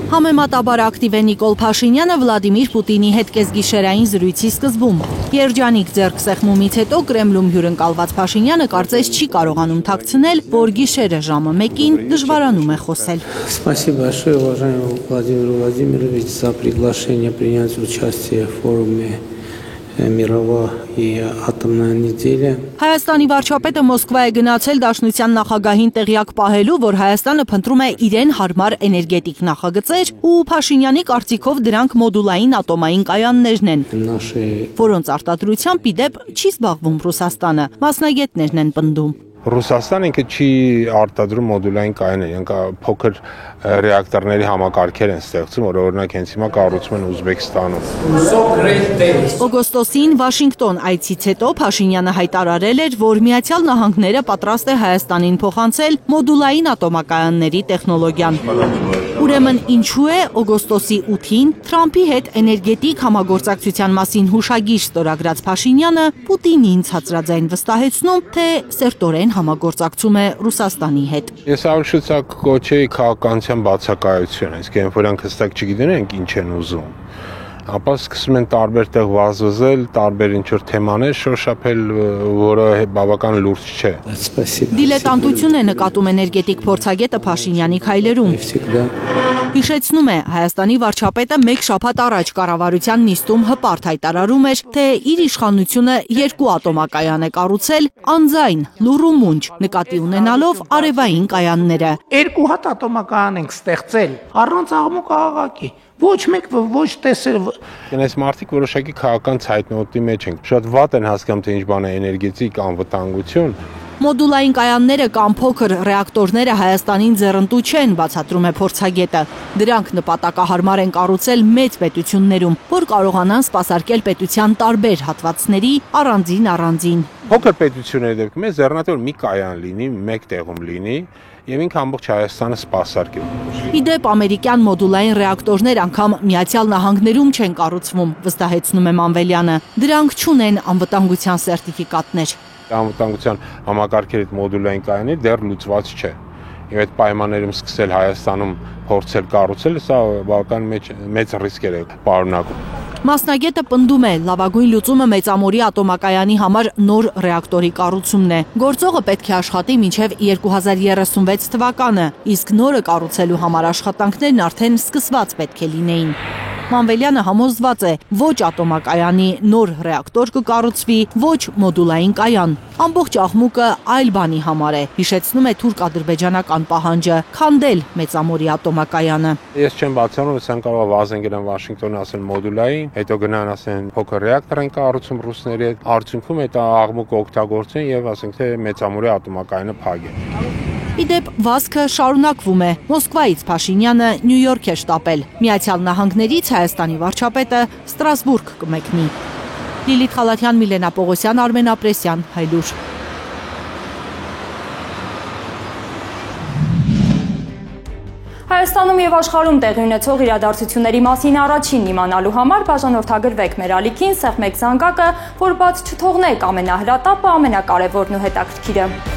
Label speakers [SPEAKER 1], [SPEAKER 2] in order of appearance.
[SPEAKER 1] Համեմատաբար ակտիվ է Նիկոլ Փաշինյանը Վլադիմիր Պուտինի հետ կեսգիշերային զրույցի սկզբում։ Երջանիկ ձեռք սեղմումից հետո Կրեմլում հյուրընկալված Փաշինյանը կարծես չի կարողանում թաքցնել, որ գիշերը ժամը 1-ին դժվարանում է խոսել։
[SPEAKER 2] Спасибо большое, уважаемый Владимир Владимирович, за приглашение принять участие в форуме Միրովա ատոմնա նեդելը։
[SPEAKER 1] Հայաստանի վարչապետը Մոսկվա է գնացել Դաշնության նախագահին տեղյակ պահելու, որ Հայաստանը փնտրում է իրեն հարմար էներգետիկ նախագծեր ու Փաշինյանի կարծիքով դրանք մոդուլային ատոմային կայաններն են, որոնց արտադրությամբ ի դեպ չի զբաղվում Ռուսաստանը, մասնագետներն են պնդում։
[SPEAKER 3] Ռուսաստանը ինքը չի արտադրում մոդուլային կայաններ, ինքը փոքր ռեակտորների համակարգեր են ստեղծում, որ օրինակ հենց հիմա կառուցում են Ուզբեկստանում։
[SPEAKER 1] Օգոստոսին Վաշինգտոն այցից հետո Փաշինյանը հայտարարել էր, որ Միացյալ Նահանգները պատրաստ է Հայաստանին փոխանցել մոդուլային ատոմակայանների տեխնոլոգիան։ Ուրեմն ինչու է օգոստոսի 8-ին Թրամփի հետ էներգետիկ համագործակցության մասին հուշագիր ստորագրած Փաշինյանը Պուտինին ցածրաձայն վստահեցնում, թե սերտորեն համագործակցում է Ռուսաստանի հետ։
[SPEAKER 3] Ես ավելի շուտ կոչեի քաղաքականության բացակայություն, այսինքն որոնք հստակ չգիտեն ինչ են ուզում։ Ապա սկսում են տարբեր տեղ վազվզել, տարբեր ինչ-որ թեմաներ շոշափել, որը բավական լուրջ չէ։
[SPEAKER 1] Դիլետանտություն է նկատում էներգետիկ փորձագետը Փաշինյանի քայլերում։ Հիշեցնում է, Հայաստանի վարչապետը մեկ շաբաթ առաջ կառավարության նիստում հպարտ հայտարարում էր, թե իր իշխանությունը 2 ատոմակայան է կառուցել անձայն լուռ ու մունջ, նկատի ունենալով արևային կայանները։
[SPEAKER 4] 2 հատ ատոմակայան ենք ստեղծել, առանց աղմուկ աղաղակի։ Ոչ մեկ ոչ տեսել։
[SPEAKER 3] Այս մարդիկ որոշակի քաղաքական ցայտնոտի մեջ են։ Շատ վատ են հասկանում, թե ինչ բան է էներգետիկ անվտանգություն։
[SPEAKER 1] Մոդուլային կայանները կամ փոքր ռեակտորները Հայաստանին ձեռնտու չեն, բացատրում է փորձագետը։ Դրանք նպատակահարմար են կառուցել մեծ պետություններում, որ կարողանան սպասարկել պետության տարբեր հատվածների առանձին։
[SPEAKER 3] Փոքր պետությունների դեպքում է ձեռնտու մի կայան լինի, մեկ տեղում լինի, եւ ինքը ամբողջ Հայաստանը սպասարկի։
[SPEAKER 1] Ի դեպ ամերիկյան մոդուլային ռեակտորներ անգամ Միացյալ Նահանգներում չեն կառուցվում, վստահեցնում է Մանվելյանը։ Դրանք չունեն անվտանգության սերտիֆիկատներ։
[SPEAKER 3] Անվտանգության համակարգերի մոդուլային կայանները դեռ լուծված չէ։ Եվ այդ պայմաններում սկսել Հայաստանում փորձել կառուցել, սա բավական մեծ ռիսկեր է պարունակում։
[SPEAKER 1] Մասնագետը պնդում է, լավագույն լուծումը մեծամորի ատոմակայանի համար նոր ռեակտորի կառուցումն է։ Գործողը պետք է աշխատի մինչև 2036 թվականը, իսկ նորը կառուցելու համար աշխատանքներն արդեն սկսված պետք է լինեին։ Մանվելյանը համոզված է, ոչ ատոմակայանի նոր ռեակտոր կկառուցվի, ոչ մոդուլային կայան։ Ամբողջ աղմուկը այլ բանի համար է, հիշեցնում է թուրք-ադրբեջանական պահանջը քանդել մեծամորի ատոմակայանը։
[SPEAKER 3] Ես չեմ բացառում, ասեն կարող է վազեն գնան Վաշինգտոն, ասեն մոդուլային, հետո գնան ասեն փոքր ռեակտոր են կառուցում ռուսների հետ, արդյունքում այդ աղմուկը օգտագործեն եւ ասենք թե մեծամորի ատոմակայանը փակեն։
[SPEAKER 1] Իդեպ վազքը շարունակվում է։ Մոսկվայից Փաշինյանը Նյու Յորք է շտապել։ Միացյալ Նահանգներից Հայաստանի վարչապետը Ստրասբուրգ կմեկնի։ Լիլիթ Խալաթյան, Միլենա Պողոսյան, Արմեն Ապրեսյան, Հայլուր։
[SPEAKER 5] Հայաստանում եւ աշխարհում տեղի ունեցող իրադարձությունների մասին առաջին իմանալու համար բաժանորդագրվեք մեր ալիքին, սեղմեք զանգակը, որ բաց չթողնեք ամենահրատապը, ամենակարևորն ու հետաքրքիրը։